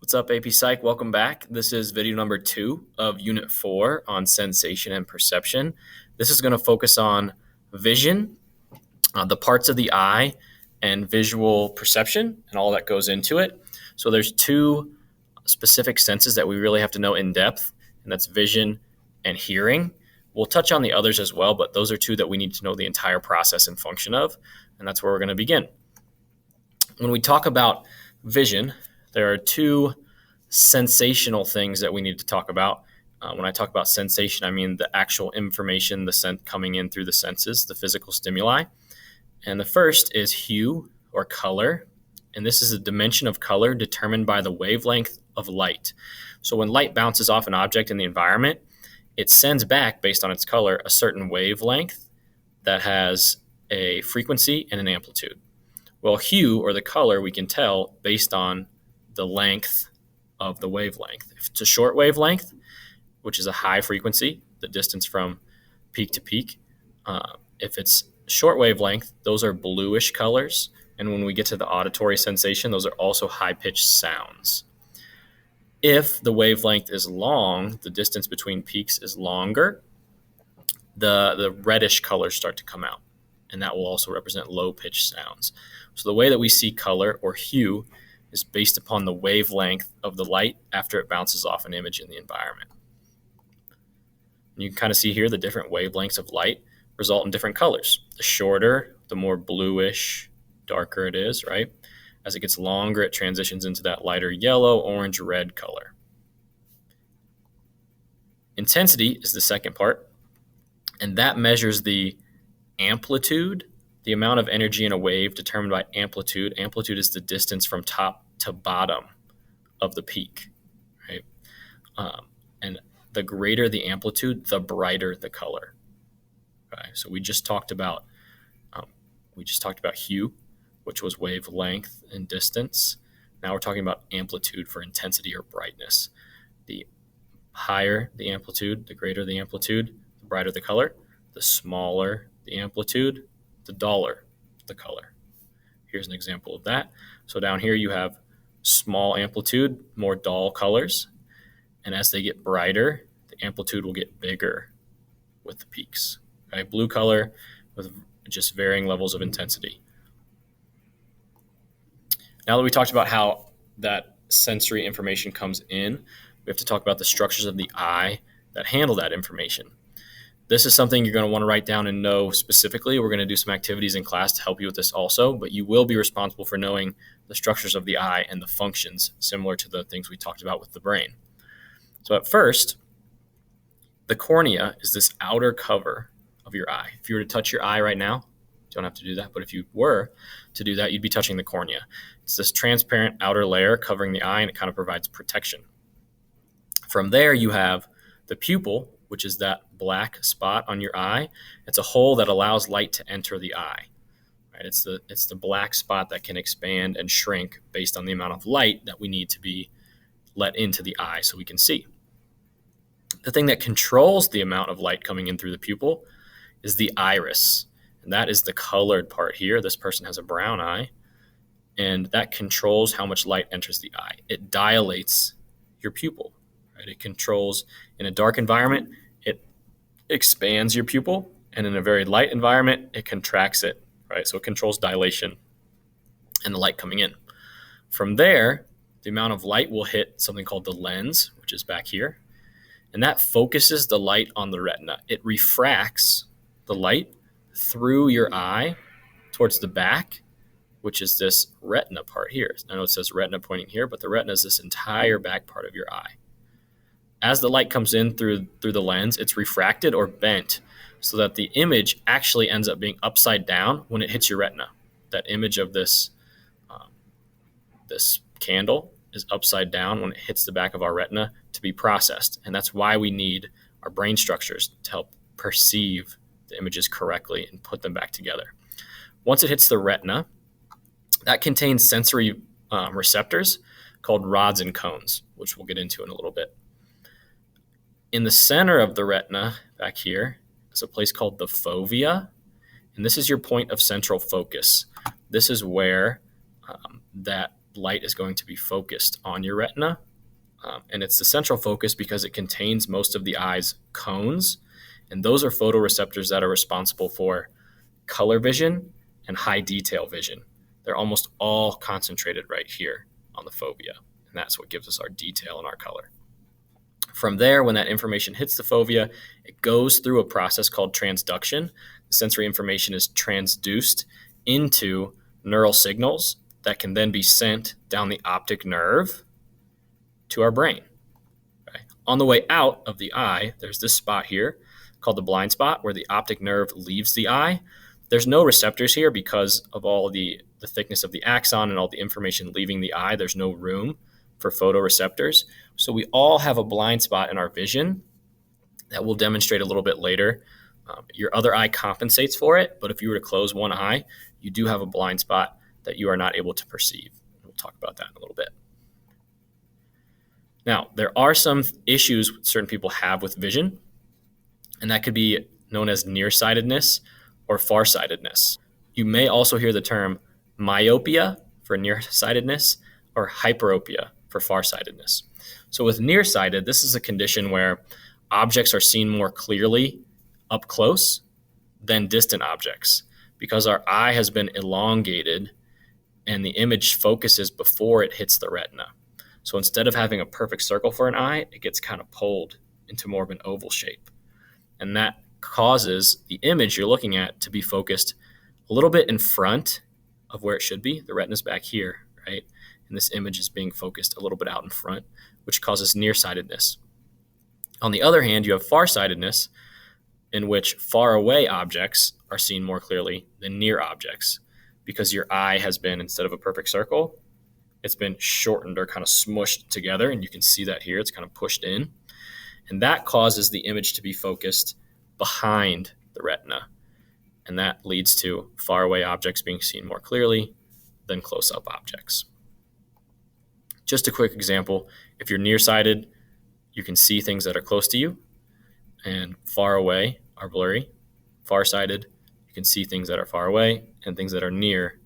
What's up, AP Psych? Welcome back. This is video number 2 of Unit 4 on sensation and perception. This is going to focus on vision, the parts of the eye, and visual perception, and all that goes into it. So there's 2 specific senses that we really have to know in depth, and that's vision and hearing. We'll touch on the others as well, but those are 2 that we need to know the entire process and function of, and that's where we're going to begin. When we talk about vision, there are 2 sensational things that we need to talk about. When I talk about sensation, I mean the actual information, the scent coming in through the senses, the physical stimuli. And the first is hue or color. And this is a dimension of color determined by the wavelength of light. So when light bounces off an object in the environment, it sends back, based on its color, a certain wavelength that has a frequency and an amplitude. Well, hue, or the color, we can tell based on the length of the wavelength. If it's a short wavelength, which is a high frequency, the distance from peak to peak. If it's short wavelength, those are bluish colors. And when we get to the auditory sensation, those are also high-pitched sounds. If the wavelength is long, the distance between peaks is longer, the reddish colors start to come out. And that will also represent low-pitched sounds. So the way that we see color or hue is based upon the wavelength of the light after it bounces off an image in the environment. And you can kind of see here the different wavelengths of light result in different colors. The shorter, the more bluish, darker it is, right? As it gets longer, it transitions into that lighter yellow, orange, red color. Intensity is the second part, and that measures the amplitude, the amount of energy in a wave determined by amplitude. Amplitude is the distance from top to bottom of the peak, right? And the greater the amplitude, the brighter the color. Okay, so we just talked about hue, which was wavelength and distance. Now we're talking about amplitude for intensity or brightness. The higher the amplitude, the greater the amplitude, the brighter the color. The smaller the amplitude, the duller the color. Here's an example of that. So down here you have small amplitude, more dull colors. And as they get brighter, the amplitude will get bigger with the peaks. Okay? Blue color with just varying levels of intensity. Now that we talked about how that sensory information comes in, we have to talk about the structures of the eye that handle that information. This is something you're going to want to write down and know specifically. We're going to do some activities in class to help you with this also, but you will be responsible for knowing the structures of the eye and the functions, similar to the things we talked about with the brain. So at first, the cornea is this outer cover of your eye. If you were to touch your eye right now, you don't have to do that, but if you were to do that, you'd be touching the cornea. It's this transparent outer layer covering the eye, and it kind of provides protection. From there, you have the pupil, which is that black spot on your eye. It's a hole that allows light to enter the eye. Right? It's the black spot that can expand and shrink based on the amount of light that we need to be let into the eye so we can see. The thing that controls the amount of light coming in through the pupil is the iris. And that is the colored part here. This person has a brown eye, and that controls how much light enters the eye. It dilates your pupil. Right? It controls, in a dark environment, it expands your pupil, and in a very light environment, it contracts it. Right? So it controls dilation and the light coming in. From there, the amount of light will hit something called the lens, which is back here, and that focuses the light on the retina. It refracts the light through your eye towards the back, which is this retina part here. I know it says retina pointing here, but the retina is this entire back part of your eye. As the light comes in through the lens, it's refracted or bent so that the image actually ends up being upside down when it hits your retina. That image of this candle is upside down when it hits the back of our retina to be processed. And that's why we need our brain structures to help perceive the images correctly and put them back together. Once it hits the retina, that contains sensory receptors called rods and cones, which we'll get into in a little bit. In the center of the retina, back here, is a place called the fovea, and this is your point of central focus. This is where that light is going to be focused on your retina. And it's the central focus because it contains most of the eye's cones. And those are photoreceptors that are responsible for color vision and high detail vision. They're almost all concentrated right here on the fovea. And that's what gives us our detail and our color. From there, when that information hits the fovea, it goes through a process called transduction. The sensory information is transduced into neural signals that can then be sent down the optic nerve to our brain. Okay. On the way out of the eye, there's this spot here called the blind spot where the optic nerve leaves the eye. There's no receptors here because of all the thickness of the axon and all the information leaving the eye. There's no room for photoreceptors. So we all have a blind spot in our vision that we'll demonstrate a little bit later. Your other eye compensates for it, but if you were to close one eye, you do have a blind spot that you are not able to perceive. We'll talk about that in a little bit. Now, there are some issues certain people have with vision, and that could be known as nearsightedness or farsightedness. You may also hear the term myopia for nearsightedness or hyperopia for farsightedness. So with nearsighted, this is a condition where objects are seen more clearly up close than distant objects because our eye has been elongated and the image focuses before it hits the retina. So instead of having a perfect circle for an eye, it gets kind of pulled into more of an oval shape. And that causes the image you're looking at to be focused a little bit in front of where it should be. The retina's back here, right? And this image is being focused a little bit out in front, which causes nearsightedness. On the other hand, you have farsightedness, in which far away objects are seen more clearly than near objects because your eye has been, instead of a perfect circle, it's been shortened or kind of smushed together, and you can see that here. It's kind of pushed in. And that causes the image to be focused behind the retina. And that leads to faraway objects being seen more clearly than close-up objects. Just a quick example, if you're nearsighted, you can see things that are close to you, and far away are blurry. Farsighted, you can see things that are far away, and things that are near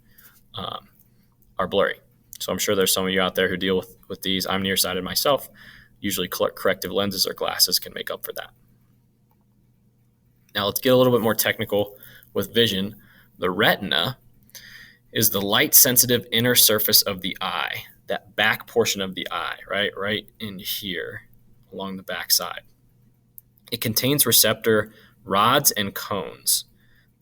are blurry. So I'm sure there's some of you out there who deal with these. I'm nearsighted myself. Usually corrective lenses or glasses can make up for that. Now let's get a little bit more technical with vision. The retina is the light-sensitive inner surface of the eye, that back portion of the eye, right in here along the back side. It contains receptor rods and cones,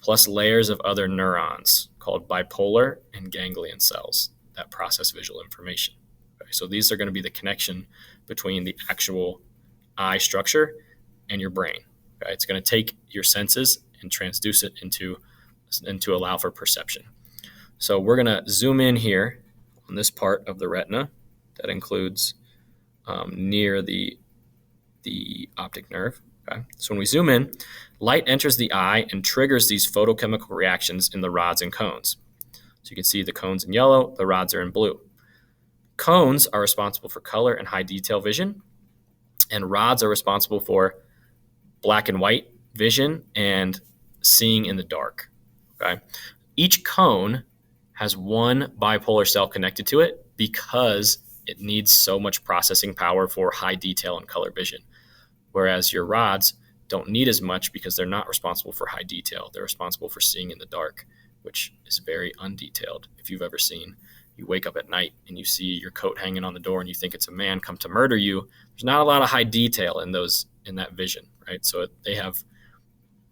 plus layers of other neurons called bipolar and ganglion cells that process visual information. Okay, so these are going to be the connection between the actual eye structure and your brain. Okay, it's going to take your senses and transduce it into allow for perception. So we're going to zoom in here on this part of the retina that includes near the optic nerve. Okay? So when we zoom in, light enters the eye and triggers these photochemical reactions in the rods and cones. So you can see the cones in yellow, the rods are in blue. Cones are responsible for color and high detail vision, and rods are responsible for black and white vision and seeing in the dark. Okay? Each cone has one bipolar cell connected to it because it needs so much processing power for high detail and color vision, whereas your rods don't need as much because they're not responsible for high detail. They're responsible for seeing in the dark, which is very undetailed. If you've ever seen, you wake up at night and you see your coat hanging on the door and you think it's a man come to murder you, there's not a lot of high detail in that vision, right? So they have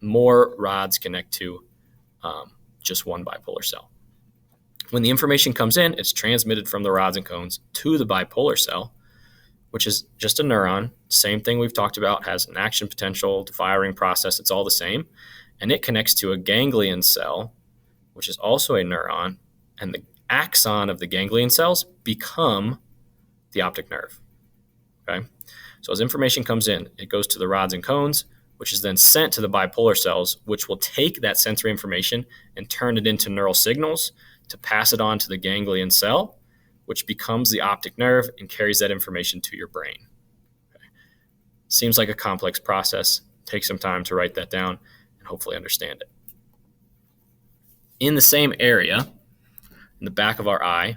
more rods connect to just one bipolar cell. When the information comes in, it's transmitted from the rods and cones to the bipolar cell, which is just a neuron. Same thing we've talked about, has an action potential, the firing process, it's all the same. And it connects to a ganglion cell, which is also a neuron, and the axon of the ganglion cells become the optic nerve. Okay? So as information comes in, it goes to the rods and cones, which is then sent to the bipolar cells, which will take that sensory information and turn it into neural signals to pass it on to the ganglion cell, which becomes the optic nerve and carries that information to your brain. Okay. Seems like a complex process. Take some time to write that down and hopefully understand it. In the same area, in the back of our eye,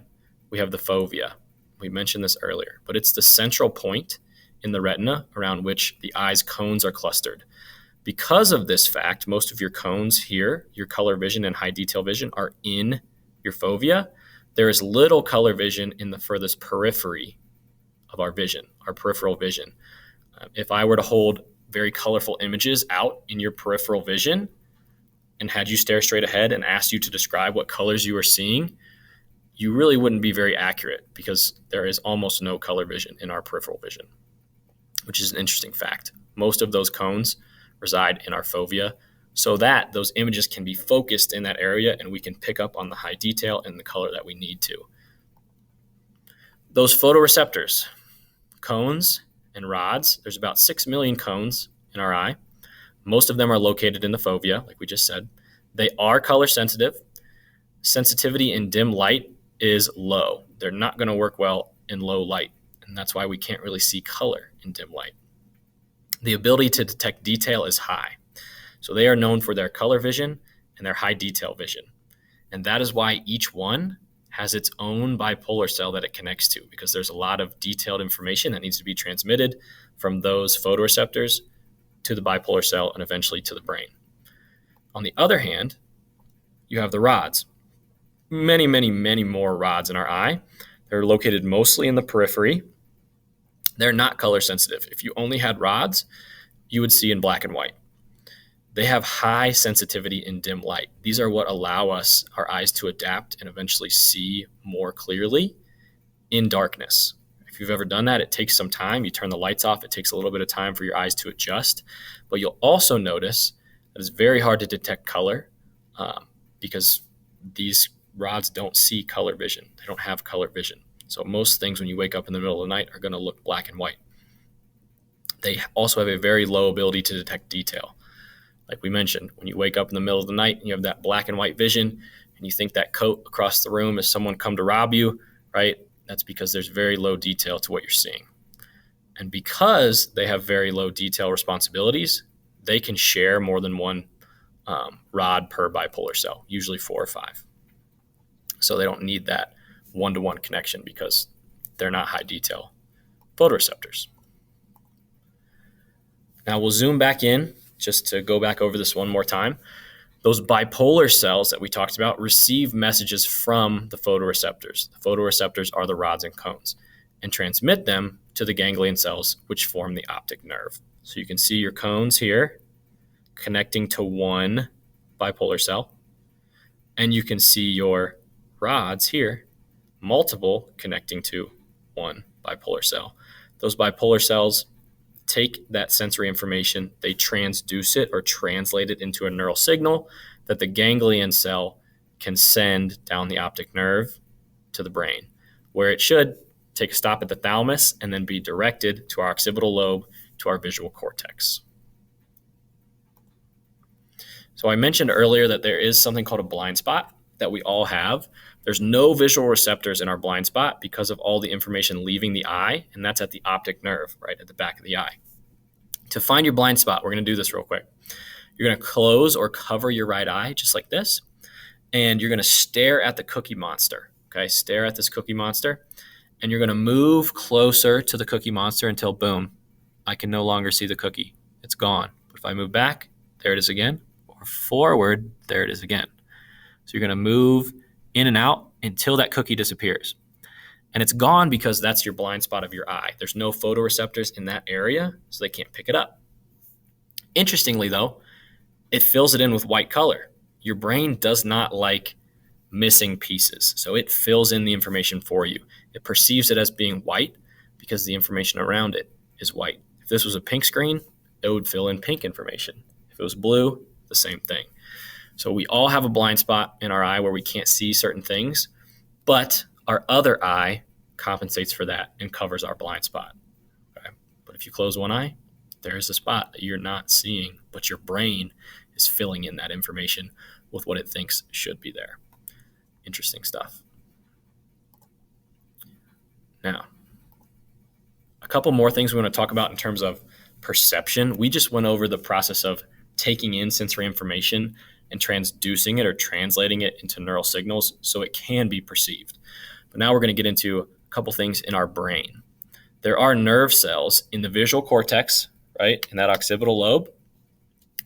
we have the fovea. We mentioned this earlier, but it's the central point in the retina around which the eye's cones are clustered. Because of this fact, most of your cones here, your color vision and high detail vision, are in your fovea. There is little color vision in the furthest periphery of our vision, our peripheral vision. If I were to hold very colorful images out in your peripheral vision and had you stare straight ahead and asked you to describe what colors you are seeing, you really wouldn't be very accurate because there is almost no color vision in our peripheral vision, which is an interesting fact. Most of those cones reside in our fovea so that those images can be focused in that area and we can pick up on the high detail and the color that we need to. Those photoreceptors, cones and rods, there's about 6 million cones in our eye. Most of them are located in the fovea, like we just said. They are color sensitive. Sensitivity in dim light is low. They're not going to work well in low light, and that's why we can't really see color in dim light. The ability to detect detail is high. So they are known for their color vision and their high detail vision. And that is why each one has its own bipolar cell that it connects to, because there's a lot of detailed information that needs to be transmitted from those photoreceptors to the bipolar cell and eventually to the brain. On the other hand, you have the rods. Many, many, many more rods in our eye. They're located mostly in the periphery. They're not color sensitive. If you only had rods, you would see in black and white. They have high sensitivity in dim light. These are what allow us, our eyes, to adapt and eventually see more clearly in darkness. If you've ever done that, it takes some time. You turn the lights off. It takes a little bit of time for your eyes to adjust. But you'll also notice that it's very hard to detect color because these rods don't see color vision. They don't have color vision. So most things when you wake up in the middle of the night are going to look black and white. They also have a very low ability to detect detail. Like we mentioned, when you wake up in the middle of the night and you have that black and white vision and you think that coat across the room is someone come to rob you, right? That's because there's very low detail to what you're seeing. And because they have very low detail responsibilities, they can share more than one rod per bipolar cell, usually 4 or 5. So they don't need that one-to-one connection because they're not high detail photoreceptors. Now we'll zoom back in just to go back over this one more time. Those bipolar cells that we talked about receive messages from the photoreceptors. The photoreceptors are the rods and cones and transmit them to the ganglion cells, which form the optic nerve. So you can see your cones here connecting to one bipolar cell, and you can see your rods here, multiple connecting to one bipolar cell. Those bipolar cells take that sensory information, they transduce it or translate it into a neural signal that the ganglion cell can send down the optic nerve to the brain, where it should take a stop at the thalamus and then be directed to our occipital lobe, to our visual cortex. So I mentioned earlier that there is something called a blind spot that we all have. There's no visual receptors in our blind spot because of all the information leaving the eye, and that's at the optic nerve, right at the back of the eye. To find your blind spot, we're going to do this real quick. You're going to close or cover your right eye just like this, and you're going to stare at the Cookie Monster. Okay, stare at this Cookie Monster, and you're going to move closer to the Cookie Monster until, boom, I can no longer see the cookie. It's gone. But if I move back, there it is again, or forward, there it is again. So you're going to move in and out until that cookie disappears. And it's gone because that's your blind spot of your eye. There's no photoreceptors in that area, so they can't pick it up. Interestingly, though, it fills it in with white color. Your brain does not like missing pieces, so it fills in the information for you. It perceives it as being white because the information around it is white. If this was a pink screen, it would fill in pink information. If it was blue, the same thing. So we all have a blind spot in our eye where we can't see certain things, but our other eye compensates for that and covers our blind spot. Okay? But if you close one eye, there is a spot that you're not seeing, but your brain is filling in that information with what it thinks should be there. Interesting stuff. Now, a couple more things we want to talk about in terms of perception. We just went over the process of taking in sensory information and transducing it or translating it into neural signals so it can be perceived. But now we're going to get into a couple things in our brain. There are nerve cells in the visual cortex, right, in that occipital lobe,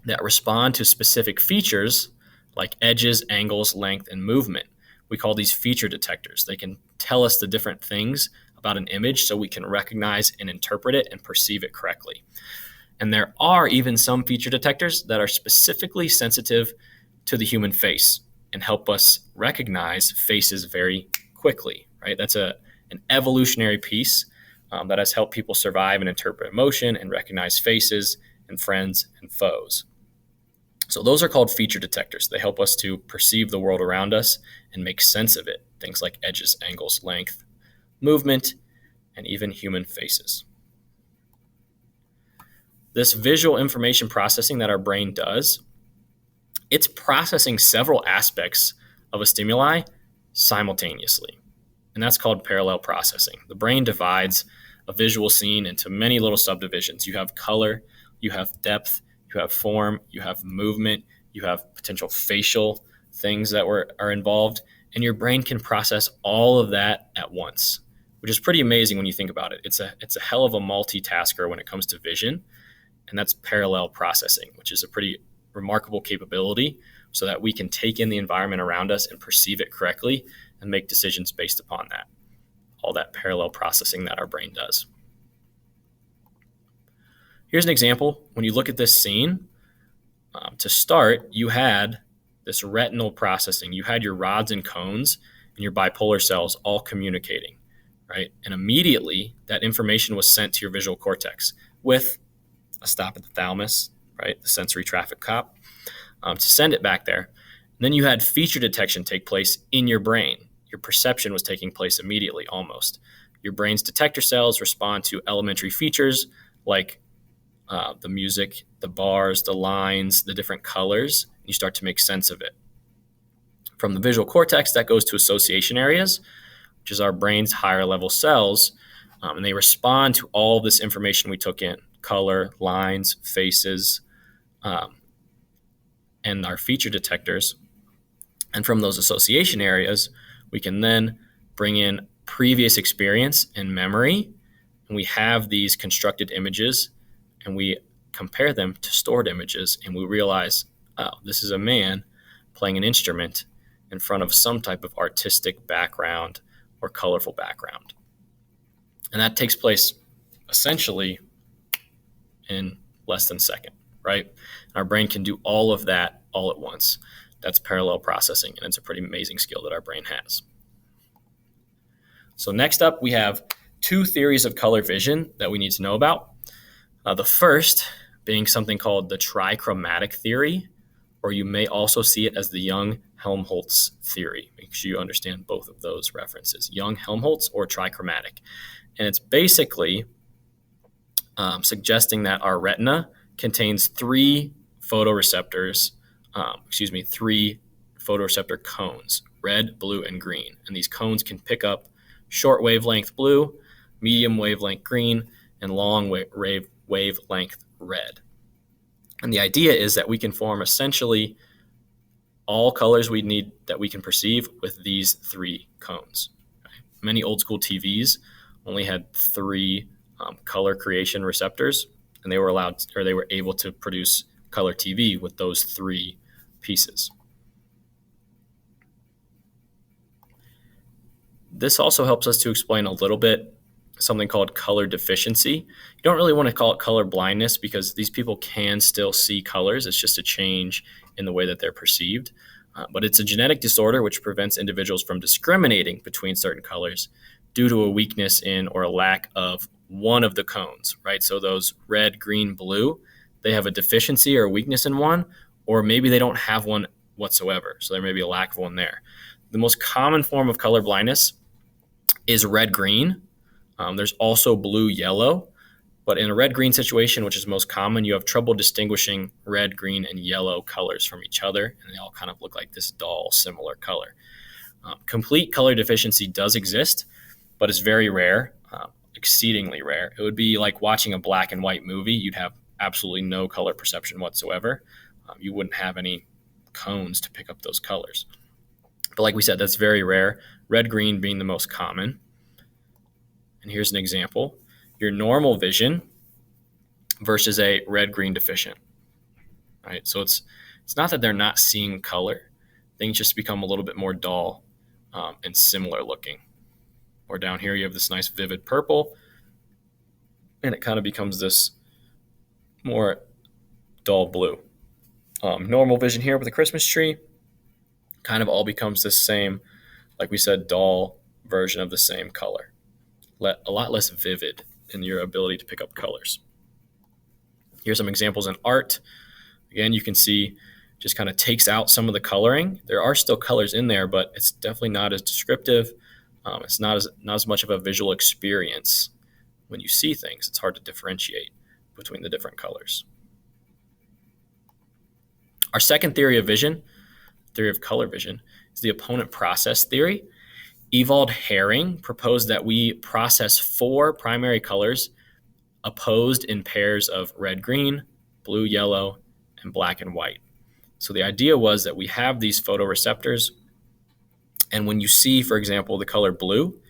that respond to specific features like edges, angles, length, and movement. We call these feature detectors. They can tell us the different things about an image so we can recognize and interpret it and perceive it correctly. And there are even some feature detectors that are specifically sensitive to the human face and help us recognize faces very quickly, right? That's an evolutionary piece that has helped people survive and interpret emotion and recognize faces and friends and foes. So those are called feature detectors. They help us to perceive the world around us and make sense of it. Things like edges, angles, length, movement, and even human faces. This visual information processing that our brain does, it's processing several aspects of a stimuli simultaneously. And that's called parallel processing. The brain divides a visual scene into many little subdivisions. You have color, you have depth, you have form, you have movement, you have potential facial things that are involved, and your brain can process all of that at once, which is pretty amazing when you think about it. It's a hell of a multitasker when it comes to vision, and that's parallel processing, which is a pretty remarkable capability so that we can take in the environment around us and perceive it correctly and make decisions based upon that, all that parallel processing that our brain does. Here's an example. When you look at this scene, to start, you had this retinal processing. You had your rods and cones and your bipolar cells all communicating, right? And immediately that information was sent to your visual cortex with a stop at the thalamus, right? The sensory traffic cop, to send it back there. And then you had feature detection take place in your brain. Your perception was taking place immediately, almost. Your brain's detector cells respond to elementary features like the music, the bars, the lines, the different colors. You start to make sense of it. From the visual cortex, that goes to association areas, which is our brain's higher level cells, and they respond to all this information we took in: color, lines, faces, and our feature detectors. And from those association areas, we can then bring in previous experience and memory, and we have these constructed images, and we compare them to stored images, and we realize, oh, this is a man playing an instrument in front of some type of artistic background or colorful background. And that takes place essentially in less than a second, right? And our brain can do all of that all at once. That's parallel processing, and it's a pretty amazing skill that our brain has. So next up, we have two theories of color vision that we need to know about. The first being something called the trichromatic theory, or you may also see it as the Young-Helmholtz theory. Make sure you understand both of those references, Young-Helmholtz or trichromatic. And it's basically suggesting that our retina contains three photoreceptor cones: red, blue, and green. And these cones can pick up short wavelength blue, medium wavelength green, and long wavelength red. And the idea is that we can form essentially all colors we need that we can perceive with these three cones. Many old school TVs only had three color creation receptors, and they were able to produce color TV with those three pieces. This also helps us to explain a little bit something called color deficiency. You don't really want to call it color blindness because these people can still see colors. It's just a change in the way that they're perceived. But it's a genetic disorder which prevents individuals from discriminating between certain colors due to a weakness in or a lack of one of the cones, right? So those red, green, blue, they have a deficiency or a weakness in one, or maybe they don't have one whatsoever. So there may be a lack of one there. The most common form of color blindness is red-green. There's also blue-yellow, but in a red-green situation, which is most common, you have trouble distinguishing red, green, and yellow colors from each other, and they all kind of look like this dull, similar color. Complete color deficiency does exist, but it's very rare, exceedingly rare. It would be like watching a black and white movie. You'd have absolutely no color perception whatsoever. You wouldn't have any cones to pick up those colors. But like we said, that's very rare. red-green being the most common. And here's an example. Your normal vision versus a red-green deficient, right? So it's not that they're not seeing color. Things just become a little bit more dull and similar looking. Or down here, you have this nice vivid purple, and it kind of becomes this more dull blue. Normal vision here with a Christmas tree kind of all becomes the same, like we said, dull version of the same color. A lot less vivid in your ability to pick up colors. Here's some examples in art. Again, you can see just kind of takes out some of the coloring. There are still colors in there, but it's definitely not as descriptive. It's not as much of a visual experience when you see things. It's hard to differentiate between the different colors. Our second theory of vision, theory of color vision, is the opponent process theory. Ewald Hering proposed that we process 4 primary colors opposed in pairs of red-green, blue-yellow, and black and white. So the idea was that we have these photoreceptors, and when you see, for example, the color blue,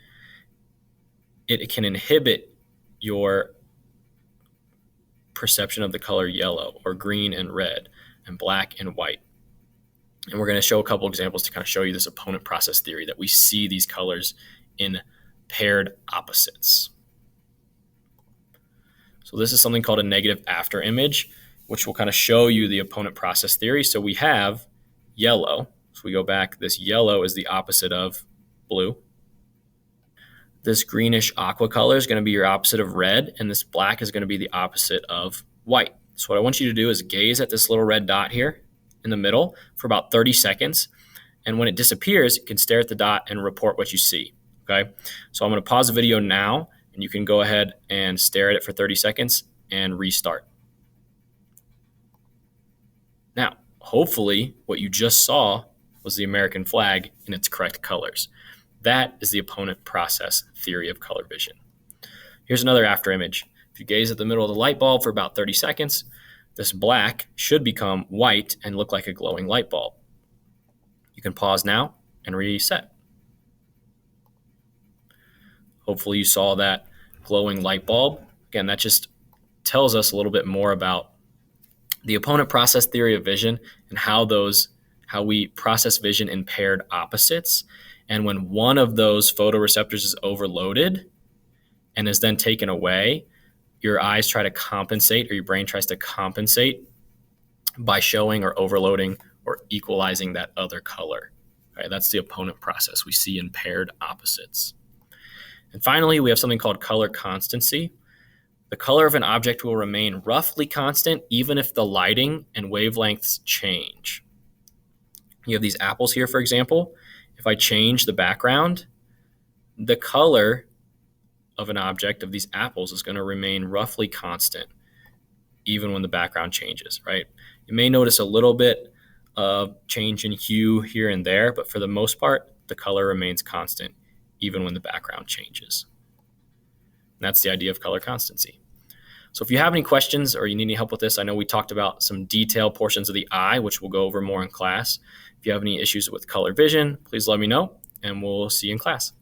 it can inhibit your perception of the color yellow or green and red and black and white. And we're going to show a couple examples to kind of show you this opponent process theory, that we see these colors in paired opposites. So this is something called a negative after image, which will kind of show you the opponent process theory. So we have yellow. So we go back. This yellow is the opposite of blue. This greenish aqua color is going to be your opposite of red, and this black is going to be the opposite of white. So what I want you to do is gaze at this little red dot here in the middle for about 30 seconds. And when it disappears, you can stare at the dot and report what you see. Okay. So I'm going to pause the video now, and you can go ahead and stare at it for 30 seconds and restart. Now, hopefully what you just saw was the American flag in its correct colors. That is the opponent process theory of color vision. Here's another after image. If you gaze at the middle of the light bulb for about 30 seconds, this black should become white and look like a glowing light bulb. You can pause now and reset. Hopefully you saw that glowing light bulb. Again, that just tells us a little bit more about the opponent process theory of vision and how we process vision in paired opposites. And when one of those photoreceptors is overloaded and is then taken away, your eyes try to compensate, or your brain tries to compensate by showing or overloading or equalizing that other color. Right, that's the opponent process we see in paired opposites. And finally, we have something called color constancy. The color of an object will remain roughly constant even if the lighting and wavelengths change. You have these apples here, for example. If I change the background, the color of an object of these apples is going to remain roughly constant even when the background changes, right? You may notice a little bit of change in hue here and there, but for the most part, the color remains constant even when the background changes. And that's the idea of color constancy. So if you have any questions or you need any help with this, I know we talked about some detailed portions of the eye, which we'll go over more in class. If you have any issues with color vision, please let me know, and we'll see you in class.